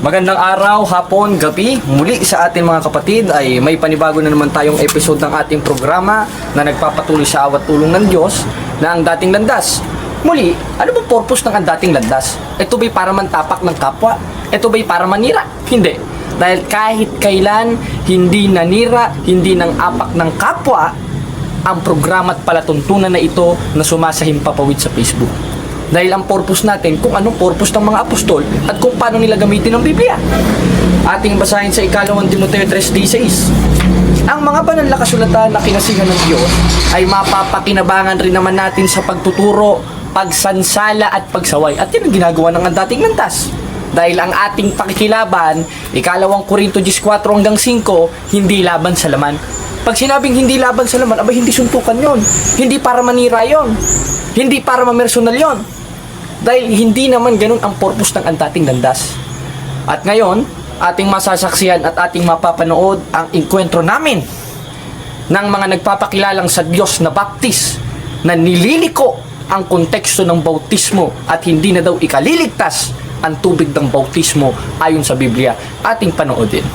Magandang araw, hapon, gabi. Muli sa ating mga kapatid ay may panibago na naman tayong episode ng ating programa na nagpapatuloy sa awat tulong ng Diyos na ang dating landas. Muli, ano bang purpose ng ang dating landas? Ito ba'y para mantapak ng kapwa? Ito ba'y para manira? Hindi. Dahil kahit kailan hindi nanira, hindi nang apak ng kapwa ang programa at palatuntunan na ito na sumasahimpapawid sa Facebook. Dahil ang purpose natin kung anong purpose ng mga apostol at kung paano nila gamitin ang Biblia. Ating basahin sa ikalawang Timoteo 3:16. Ang mga banal na kasulatan na kinasihan ng Diyos ay mapapakinabangan rin naman natin sa pagtuturo, pagsansala at pagsaway. At yan ang ginagawa ng dating landas. Dahil ang ating pakikilaban, ikalawang Korinto 14 hanggang 5, hindi laban sa laman. Pag sinabing hindi laban sa laman, abay hindi suntukan yon. Hindi para manira yon. Hindi para mamersonal yon. Dahil hindi naman ganun ang purpose ng dating landas. At ngayon, ating masasaksihan at ating mapapanood ang inkwentro namin ng mga nagpapakilalang sa Diyos na baptis na nililiko ang konteksto ng bautismo at hindi na daw ikaliligtas ang tubig ng bautismo ayon sa Biblia. Ating panoodin.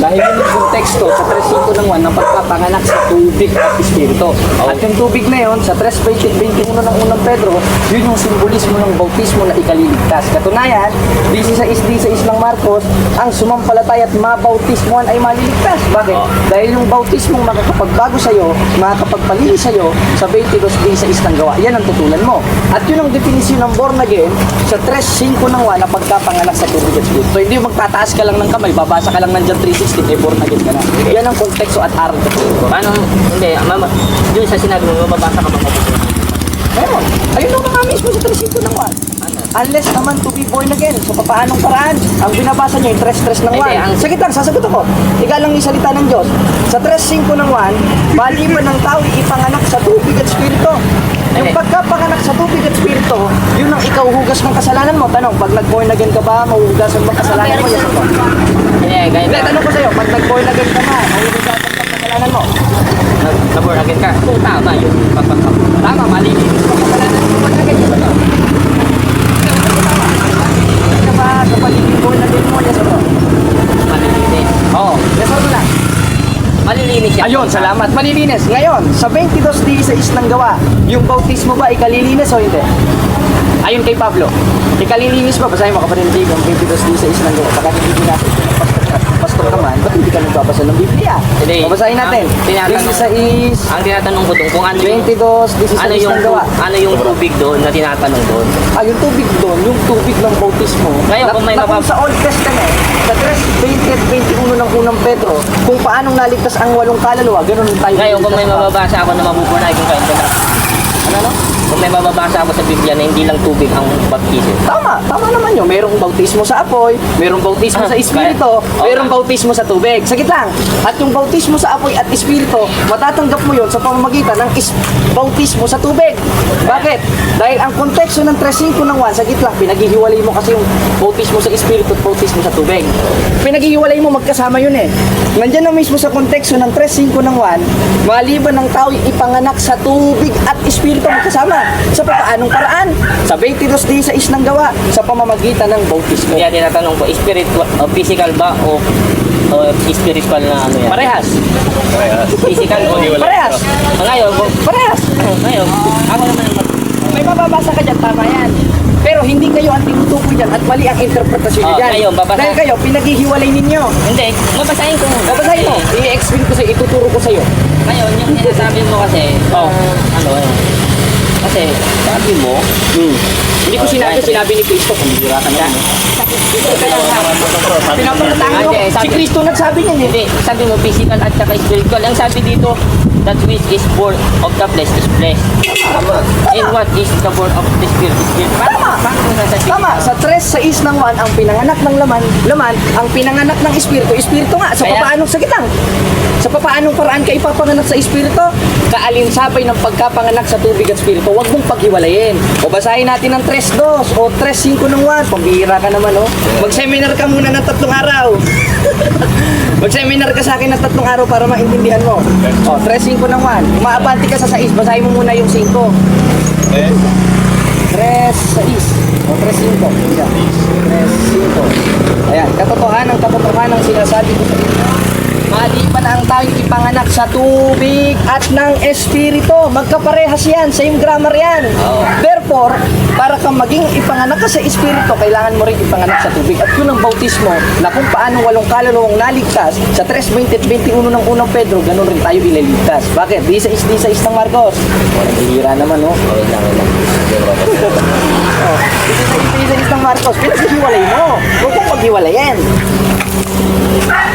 Dahil yung konteksto sa 3:5 ng 1 ng pagpapanganak sa tubig at espiritu. At yung tubig na yun, sa 3:21 ng unang Pedro, yun yung simbolismo ng bautismo na ikaliligtas. Katunayan, 16:16 ng Marcos, ang sumampalataya at mabautismoan ay maliligtas. Bakit? Dahil yung bautismong makakapagbago sa'yo, makakapagpalili sa'yo, sa 22:16 ng gawa. Yan ang tutulan mo. At yun ang definisyon ng born again sa 3:5 ng 1 na pagkapanganak sa tubig at espiritu. So, hindi yung magtataas ka lang ng kamay, babasa ka lang ng John 3:16, born again ka na. Yan ang konteksto at aral. Paano? Hindi, mama, yun sa sinabi mo, mababasa ka mabubuhay. Meron. Ayun ang mga mismo sa 3:5 ng 1. Ano? Unless naman to be born again. So, paanong paraan? Ang binabasa niyo yung 3:3 ng 1. Hindi, ang- Sige lang, sasagot ako. Ika lang yung salita ng Diyos. Sa 3:5 ng 1, maliban ng tao ipanganak sa tubig at espiritu. Yung Hindi. pagkapanganak sa tubig at espiritu, yun ang ikaw hugas ng kasalanan mo. Tanong, pag nag-born again ka ba, mahuhugasan mo ang kasalanan mo? Yes, ako. Hindi, Hindi, ganyan. tanong ko sa'yo, pag nag-born again ka na, mahuhugasan mo ang kasalanan mo? Nabor agad ka. Kung tama yung pagpapakap. Tama, malinis mo kasalanan mo. Born again ka ba? Ano ba sa paligid born again mo? Yes, ako. Malilinis. Oo, yes, ako na. Malilinis yan. Ayun, salamat. Malilinis. Ngayon, sa 22:16 ng gawa, yung bautismo ba ikalilinis o hindi? Ayon kay Pablo, ikalilinis ba? Basahin mo kapatid ng 22:16 ng gawa. Baka hindi natin pastor ka man, ba't hindi ka nagbabasa ng Biblia? Hindi. Babasahin natin. Ang tinatanong- 16, Ang tinatanong ko doon, kung ano yung 22:16 ng gawa. ano yung tubig doon na tinatanong doon. Yung tubig doon, yung tubig ng bautismo. Ngayon, kung may na kung sa Old Testament, sa 3:20 at 21 ng unang Pedro, kung paanong naligtas ang 8 kaluluwa, ganun tayo. Ngayon, kung may mababasa ako na mabubunay kung kayo na. Ano? Kung may mababasa ako sa Biblia na hindi lang tubig ang baptism. Tama naman yun. Merong bautismo sa apoy, merong bautismo sa espiritu, merong bautismo sa tubig. Sagit lang. At yung bautismo sa apoy at espiritu, matatanggap mo yun sa pamamagitan ng bautismo sa tubig. Bakit? Dahil ang konteksto ng 3:5 ng 1, sagit lang, pinaghihiwalay mo kasi yung bautismo sa espiritu at bautismo sa tubig. Pinaghihiwalay mo, magkasama yun eh. Nandiyan na mismo sa konteksto ng 3:5 ng 1, maliban ng tao ipanganak sa tubig at espiritu magkasama. Sa paanong paraan? Sa 22:16 ng gawa, sa pamamagitan ng bautismo. Kaya tinatanong ko, spiritual, physical ba o spiritual na ano yan? Parehas. Physical o Parehas. Ngayon, Parehas. ngayon, ako naman ang May mababasa ka dyan, tama yan. Pero hindi kayo ang tinutukoy dyan at mali ang interpretasyon nyo Oh, dyan. ngayon, babasa. Dahil kayo, pinaghihiwalay ninyo. Hindi, babasahin ko. Babasahin mo, i-explain ko sa'yo, ituturo ko sa'yo. Ngayon, yung sinasabi mo kasi, ano kasi, sabi mo, Hindi ko sinabi ni Kristo, kumira ka na. Pinapangatang mo, Hindi, si Kristo nagsabi niya eh. hindi, sabi mo physical at saka spiritual. Ang sabi dito, that which is born of the flesh is flesh. And what is the born of the spirit is spirit. Paano mo sasabihin? Tama, sa 3:6 ng 1, ang pinanganak ng laman, ang pinanganak ng espiritu nga. Sa Kaya- papaanong sagit lang. Sa papaanong paraan ka ipapanganak sa espiritu? Kaalinsabay ng pagkapanganak sa tubig at espiritu. Huwag mong paghiwalayin. O basahin natin ng 3:2 o 3:5 ng 1. Pambihira ka naman, oh. Mag-seminar ka muna ng 3 araw. Mag-seminar ka sa akin ng 3 araw para maintindihan mo. O, 3:5 ng 1. Umaabanti ka sa 6. Basahin mo muna yung 5. 3:6. O, O, 3.5. Ayan. 3.5. Ayan, katotohanan sinasabi ko sa inyo. Maliban ang tayo'y ipanganak sa tubig at ng espiritu. Magkaparehas yan, same grammar yan. Therefore, para kang maging ipanganak ka sa espiritu, kailangan mo rin ipanganak sa tubig. At yun ang bautismo na kung paano 8 kaluluwang naligtas sa 3:20 at 21 ng unang Pedro, ganun rin tayo ililigtas. Bakit? Di sa ng Marcos. O, naghihira naman, no? Wait lang. Di sa ng Marcos, pinaghiwalay mo. Huwag kong paghiwalayin.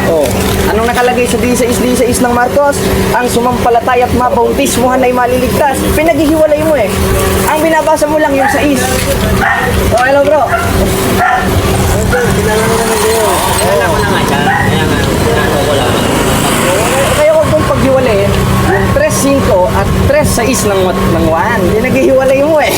Oh, anong nakalagay sa 16 ng Marcos? Ang sumampalataya at mabautismuhan ay maliligtas. Pinaghihiwalay mo eh. Ang binabasa mo lang yung 6. Oh, hello bro. Kaya ko na nga siya. Kaya nga, sinano ko lang. Kaya huwag mong paghiwalayin yung 3.5 at 3.6 ng 1. Hindi naghihiwalay mo eh.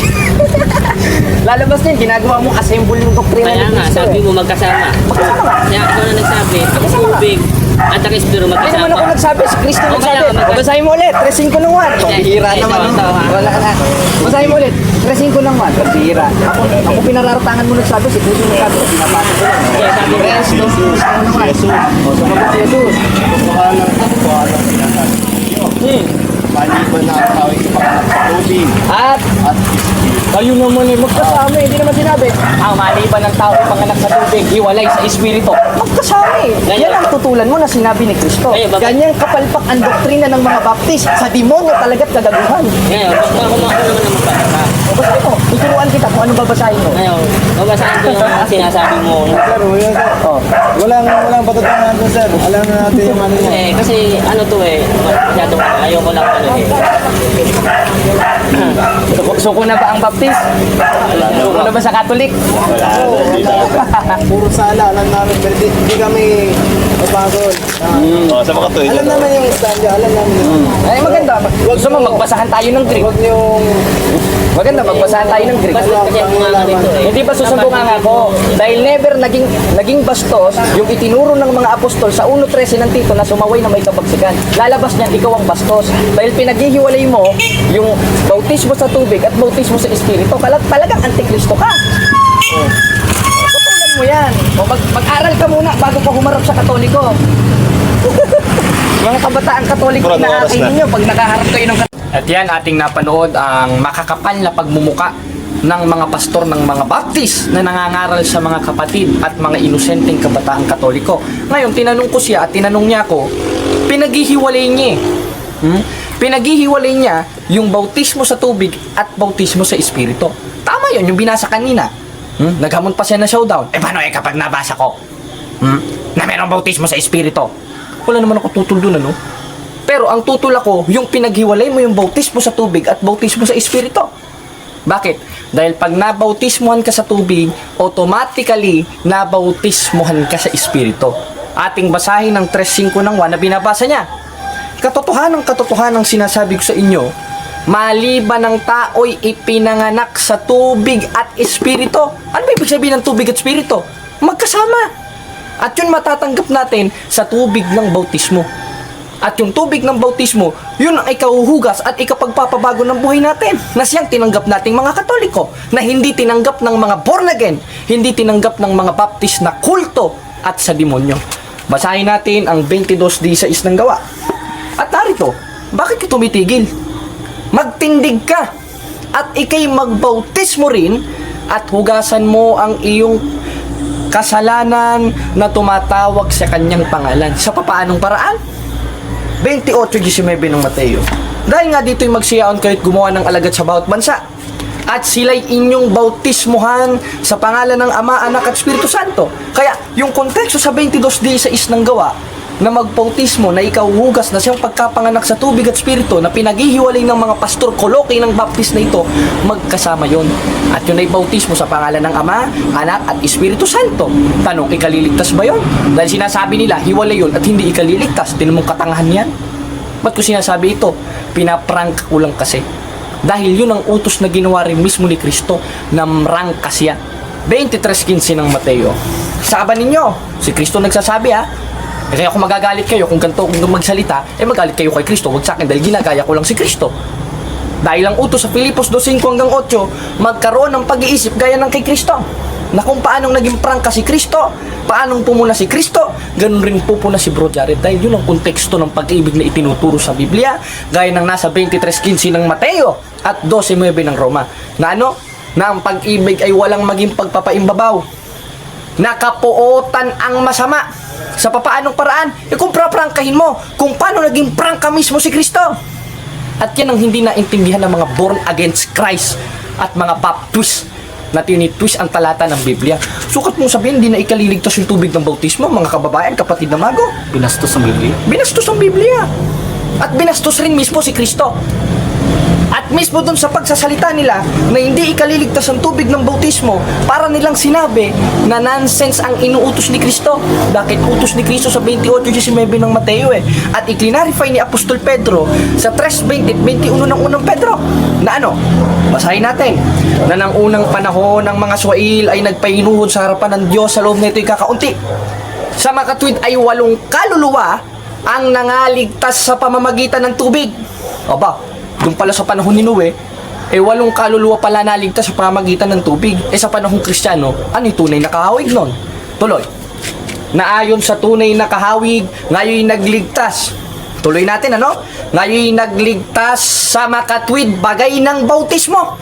Lalabas niyan, ginagawa mo assemble ng doktrina Kaya ni nga, Cristo sabi eh. mo magkasama. Magkasama ka. Kaya ikaw na nagsabi, ang tubig at ang espiritu Hindi naman ako magkasama. nagsabi, si Cristo Okay nagsabi. lang, magka- Basahin mo ulit, 3.5 ng 1. Bihira Ito, naman. ito, ha? Wala na. Basahin mo ulit, 3.5 ng 1. Bihira. Ako pinararatangan mo nagsabi, si Cristo nagsabi. Pinapasa ko lang. Kaya sabi mo, Jesus. O, sumagot si Jesus. Maliban na ang tao ipanganak sa tubig At at espiritu. kayo naman eh, magkasama eh. Hindi naman sinabi. Ang maliban ng tao panganak sa tubig, hiwalay sa espiritu. Magkasama eh. Yan ang tutulan mo na sinabi ni Cristo. Ay, bakit? Ganyang kapalpak ang doktrina ng mga baptist. Sa demonyo talaga't kagaguhan. ngayon, basta ako naman na magbasa. O, basahin mo. Tuturuan kita kung anong babasahin mo. Ngayon, mabasahin ko yung sinasabi mo. Sir, yun, sir. Oh. Walang patutungan doon, sir. Alam na natin yung ano niya. Kasi ano to eh, masyadong ayaw ko lang ano eh. Suko na ba ang baptist? Suko na ba sa Katolik? Puro sala, alam namin. Pero di kami mapagod. Sa mga to, Alam naman yung stand alam namin yung... Ay, maganda. Gusto mo, magbasahan tayo ng Greek. Huwag niyong... Maganda, magbasahan tayo ng Greek. Bastos kasi ang mga ano rito eh. Hindi ba susumbungan ako? Dahil never naging bastos yung itinuro ng mga apostol sa 1.13 ng Tito na sumaway na may kapagsikan. Lalabas niyan, ikaw ang bastos. Dahil pinaghihiwalay mo yung bautismo sa tubig at bautismo sa espiritu. Talagang antikristo ka. Tutulan mo yan. O mag-aral ka muna bago ka humarap sa Katoliko. Mga kabataan Katoliko, Murag oras inaakay na. ninyo pag nakaharap kayo ng At yan, ating napanood ang makakapal na pagmumuka ng mga pastor ng mga baptist na nangangaral sa mga kapatid at mga inosenteng kabataang Katoliko. Ngayon, tinanong ko siya at tinanong niya ako, pinaghihiwalay niya Pinaghihiwalay niya yung bautismo sa tubig at bautismo sa espiritu. Tama yun, yung binasa kanina. Naghamon pa siya na showdown. Paano kapag nabasa ko? Na merong bautismo sa espiritu? Wala naman ako tutol dun, ano? Pero ang tutol ako, yung pinaghiwalay mo yung bautismo sa tubig at bautismo sa espiritu. Bakit? Dahil pag nabautismuhan ka sa tubig, automatically nabautismuhan ka sa espiritu. Ating basahin ng 3.5 ng 1 na binabasa niya. Katotohanan sinasabi ko sa inyo, maliban ng tao'y ipinanganak sa tubig at espiritu. Ano ba ibig sabihin ng tubig at espiritu? Magkasama. At yun matatanggap natin sa tubig ng bautismo. At yung tubig ng bautismo, yun ang ikahuhugas at ikapagpapabago ng buhay natin. Na siyang tinanggap nating mga Katoliko, na hindi tinanggap ng mga born again, hindi tinanggap ng mga Baptist na kulto at sa demonyo. Basahin natin ang 22:16 ng Gawa. At narito, bakit ka tumitigil? Magtindig ka at ikay magbautismo rin at hugasan mo ang iyong kasalanan na tumatawag sa kanyang pangalan. Sa papaanong paraan? 28:19 ng Mateo. Dahil nga dito'y magsiyaon kayo't gumawa ng alagad sa bawat bansa. At sila'y inyong bautismuhan sa pangalan ng Ama, Anak at Espiritu Santo. Kaya yung konteksto sa 22:16 ng Gawa na magbautismo na ikaw hugas na siyang pagkapanganak sa tubig at espiritu na pinaghihiwalay ng mga pastor koloki ng baptist na ito, magkasama yon. At yun ay bautismo sa pangalan ng Ama, Anak at Espiritu Santo. Tanong, ikaliligtas ba yon? Dahil sinasabi nila, hiwalay yun at hindi ikaliligtas. Tinamong katangahan yan. Ba't ko sinasabi ito? Pinaprank ko lang kasi. Dahil yun ang utos na ginawa rin mismo ni Kristo na mrangka siya. 23:15 ng Mateo. Saban ninyo, si Kristo nagsasabi kaya kung magagalit kayo, kung ganito kung magsalita, magalit kayo kay Kristo, huwag sa akin dahil ginagaya ko lang si Kristo. Dahil ang utos sa Filipos 2:5 hanggang 8, magkaroon ng pag-iisip gaya ng kay Kristo. Na kung paanong naging prangka si Kristo, paanong pumuna si Kristo, ganun rin pupuna si Bro Jared. Dahil yun ang konteksto ng pag-ibig na itinuturo sa Biblia, gaya ng nasa 23:15 ng Mateo at 12:9 ng Roma. Na ano? Na ang pag-ibig ay walang maging pagpapaimbabaw. Nakapuotan ang masama. Sa papaanong paraan? Kung praprangkahin mo, kung paano naging prangka mismo si Kristo. At yan ang hindi naintindihan ng mga born against Christ at mga baptist na tinitwist ang talata ng Biblia. Sukat mong sabihin, hindi na ikaliligtas yung tubig ng bautismo, mga kababayan, kapatid na mago. Binastos ang Biblia. Binastos ang Biblia. At binastos rin mismo si Kristo. At mismo dun sa pagsasalita nila na hindi ikaliligtas ang tubig ng bautismo, para nilang sinabi na nonsense ang inuutos ni Kristo. Bakit utos ni Kristo sa 28:19 ng Mateo At i-clarify ni Apostol Pedro sa 3:20 at 21 ng unang Pedro. Na ano? Basahin natin. Na ng unang panahon ng mga Swail ay nagpahinuhod sa harapan ng Diyos, sa loob na ito'y kakaunti. Sa makatwid ay 8 kaluluwa ang nangaligtas sa pamamagitan ng tubig. Aba, doon pala sa panahon ni Noe, 8 kaluluwa pala naligtas sa pamamagitan ng tubig. Sa panahong Kristiyano, ano yung tunay na kahawig nun? Tuloy. Na ayon sa tunay na kahawig, ngayon nagligtas. Tuloy natin, ano? Ngayon nagligtas sa makatwid bagay ng bautismo.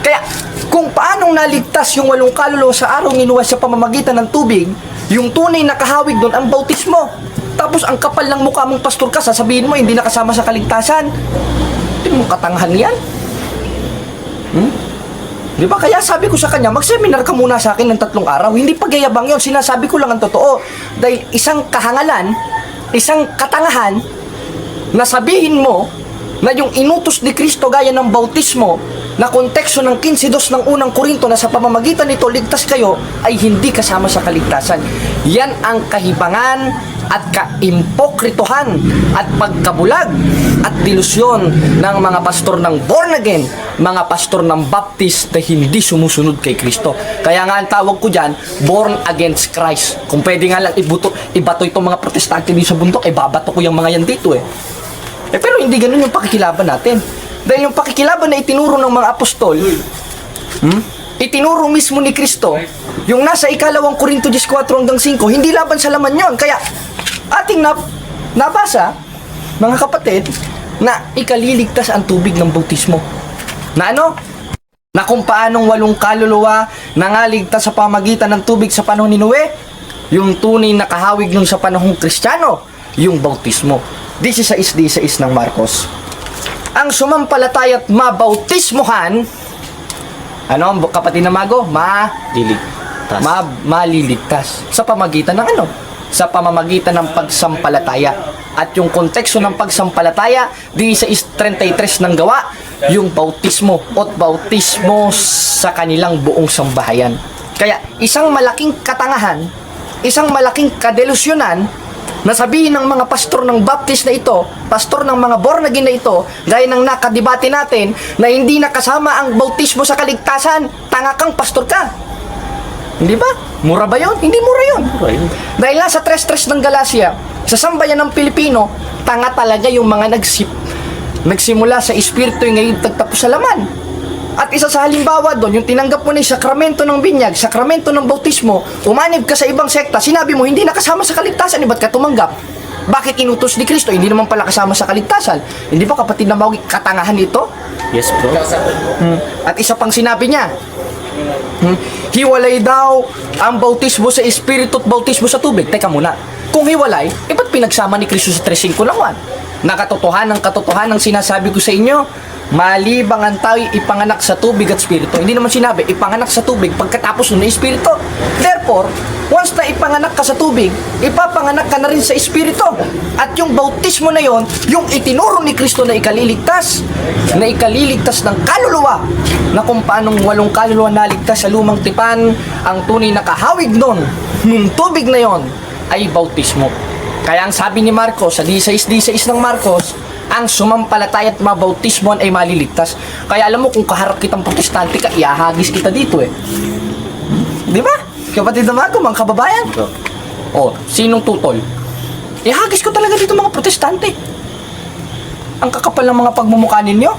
Kaya, kung paanong naligtas yung 8 kaluluwa sa araw ni Noe sa pamamagitan ng tubig, yung tunay na kahawig doon ang bautismo. Tapos ang kapal ng mukha mong pastor ka, sasabihin mo hindi nakasama sa kaligtasan. Hindi mo katangahan yan. Di ba? Kaya sabi ko sa kanya, mag-seminar ka muna sa akin ng 3 araw. Hindi pagyayabang yun, sinasabi ko lang ang totoo. Dahil isang kahangalan, isang katangahan, na sabihin mo na yung inutos ni Kristo gaya ng bautismo, na konteksto ng 15:2 ng unang Korinto na sa pamamagitan nito ligtas kayo, ay hindi kasama sa kaligtasan. Yan ang kahibangan at kaimpokritohan at pagkabulag at dilusyon ng mga pastor ng born again, mga pastor ng Baptist na hindi sumusunod kay Kristo. Kaya nga ang tawag ko dyan, born against Christ. Kung pwede nga lang ibato itong mga protestante dito sa bundok, babato ko yung mga yan dito pero hindi ganun yung pakikilaban natin. Dahil yung pakikilaban na itinuro ng mga apostol, itinuro mismo ni Kristo, yung nasa 2 Korinto 4 hanggang 5, hindi laban sa laman yon. Kaya ating nabasa, mga kapatid, na ikaliligtas ang tubig ng bautismo. Na ano? Na kung paanong 8 kaluluwa nangaligtas sa pamagitan ng tubig sa panahon ni Noe, yung tunay na kahawig nun sa panahong Kristiyano, yung bautismo. 16:16 ng Marcos. Ang sumampalataya at mabautismohan, ano, kapatid na mago? Maliligtas. Sa pamagitan ng ano? Sa pamamagitan ng pagsampalataya. At yung konteksto ng pagsampalataya, 16:33 ng Gawa, yung bautismo at bautismo sa kanilang buong sambahayan. Kaya isang malaking katangahan, isang malaking kadelusyonan, na sabihin ng mga pastor ng Baptist na ito, pastor ng mga born again na ito, gaya ng nakadebate natin, na hindi nakasama ang bautismo sa kaligtasan, tanga kang pastor ka. Hindi ba? Mura ba yun? Hindi mura yun. Dahil nasa 3:3 ng Galacia, sa sambayan ng Pilipino, tanga talaga yung mga nagsimula sa espiritu yung ngayon tagtapos sa laman. At isa sa halimbawa doon, yung tinanggap mo na yung sakramento ng binyag, sakramento ng bautismo, umanib ka sa ibang sekta, sinabi mo, hindi nakasama sa kaligtasan, ba't ka tumanggap? Bakit inutos ni Kristo? Hindi naman pala kasama sa kaligtasan. Hindi ba kapatid na mawag katangahan ito? Yes, bro. At isa pang sinabi niya, hiwalay daw ang bautismo sa espiritu at bautismo sa tubig. Teka muna, kung hiwalay, ba't pinagsama ni Kristo sa 3:5 lang 1? Katotohanan sinasabi ko sa inyo, malibang ang tao'y ipanganak sa tubig at espiritu. Hindi naman sinabi, ipanganak sa tubig pagkatapos nun na espiritu. Therefore, once na ipanganak ka sa tubig, ipapanganak ka na rin sa espiritu. At yung bautismo na yon, yung itinuro ni Kristo na ikaliligtas ng kaluluwa, na kung paanong 8 kaluluwa naligtas sa lumang tipan, ang tunay na kahawig nun, nung tubig na yon, ay bautismo. Kaya ang sabi ni Marcos, sa 16:16 ng Marcos, ang sumampalataya at mabautismoan ay maliligtas. Kaya alam mo, kung kaharap kitang protestante ka, iahagis kita dito Di ba? Kapatid naman ko, mga kababayan. Sinong tutol? Ihagis ko talaga dito mga protestante. Ang kakapal ng mga pagmumukha ninyo.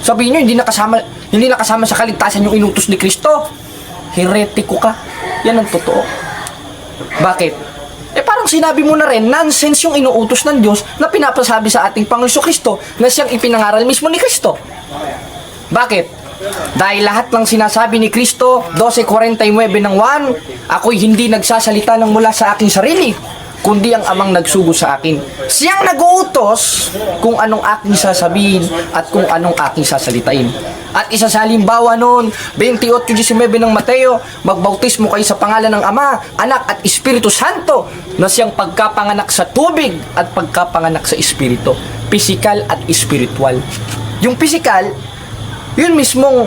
Sabihin nyo, hindi nakasama sa kaligtasan yung inutos ni Kristo. Heretiko ka. Yan ang totoo. Bakit? Parang sinabi mo na rin, nonsense yung inuutos ng Diyos na pinapasabi sa ating Panginoon Kristo na siyang ipinangaral mismo ni Kristo. Bakit? Dahil lahat ng sinasabi ni Kristo, 12:49 ng 1, ako'y hindi nagsasalita ng mula sa aking sarili, kundi ang amang nagsugo sa akin. Siyang nag-uutos kung anong aking sasabihin at kung anong aking sasalitain. At isa sa halimbawa noon, 28:19 ng Mateo, magbautismo kayo sa pangalan ng Ama, Anak at Espiritu Santo, na siyang pagkapanganak sa tubig at pagkapanganak sa Espiritu. Physical at spiritual. Yung physical, yun mismong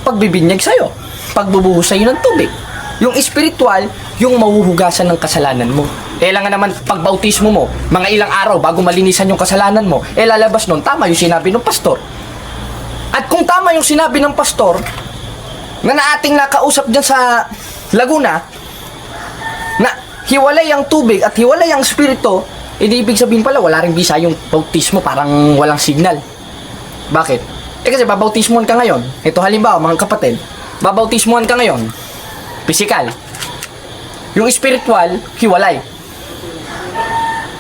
pagbibinyag sa'yo, pagbubuhos sa'yo ng tubig. Yung spiritual, yung mahuhugasan ng kasalanan mo. Lang nga naman pagbautismo mo, mga ilang araw bago malinisan yung kasalanan mo, lalabas nun, tama yung sinabi ng pastor. At kung tama yung sinabi ng pastor, na ating nakausap dyan sa Laguna, na hiwalay ang tubig at hiwalay ang spirito, ibig sabihin pala, wala rin bisa yung bautismo, parang walang signal. Bakit? Kasi babautismuhan ka ngayon. Ito halimbawa, mga kapatid, babautismuhan ka ngayon, physical. Yung spiritual, hiwalay.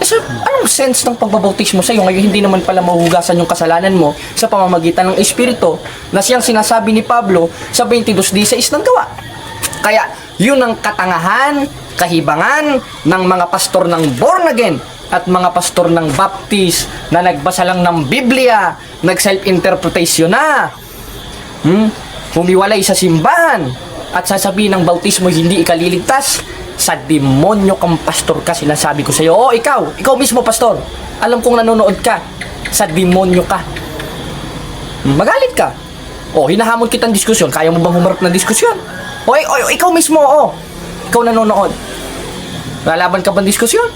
So, anong sense ng pagbabautismo sa'yo? Ngayon, hindi naman pala mahuhugasan yung kasalanan mo sa pamamagitan ng Espiritu na siyang sinasabi ni Pablo sa 22:16 ng gawa. Kaya, yun ang katangahan, kahibangan ng mga pastor ng born again at mga pastor ng Baptist na nagbasa lang ng Biblia, nag-self-interpretation na, humiwalay sa simbahan, at sasabihin ng bautismo hindi ikaliligtas. Sa demonyo kang pastor ka, sinasabi ko sa iyo. Ikaw mismo pastor, alam kong nanonood ka, sa demonyo ka. Magalit ka. Hinahamon kitang diskusyon, kaya mo bang humarap ng diskusyon? Ikaw mismo, ikaw nanonood, lalaban ka bang diskusyon?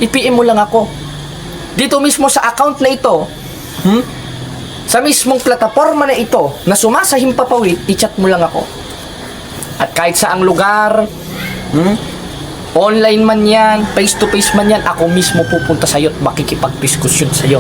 I-PM mo lang ako. Dito mismo sa account na ito, sa mismong plataforma na ito, na sumasahimpapawid, i-chat mo lang ako. At kahit saang lugar, online man yan, face to face man yan, ako mismo pupunta sa'yo at makikipag-diskusyon sa'yo.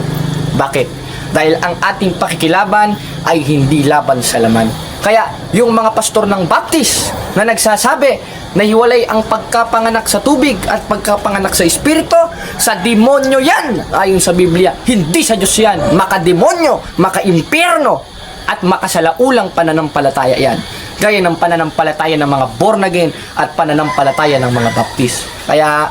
Bakit? Dahil ang ating pakikilaban ay hindi laban sa laman. Kaya yung mga pastor ng Baptist na nagsasabi na hiwalay ang pagkapanganak sa tubig at pagkapanganak sa Espiritu, sa demonyo yan, ayon sa Biblia. Hindi sa Diyos yan. Makademonyo, makaimpyerno, at makasalaulang pananampalataya yan. Gaya ng pananampalataya ng mga born again at pananampalataya ng mga Baptist. Kaya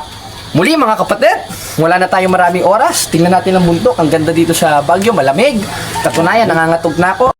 muli mga kapatid, wala na tayong maraming oras. Tingnan natin ang bundok. Ang ganda dito sa Baguio, malamig. Katunayan, nangangatog na ako.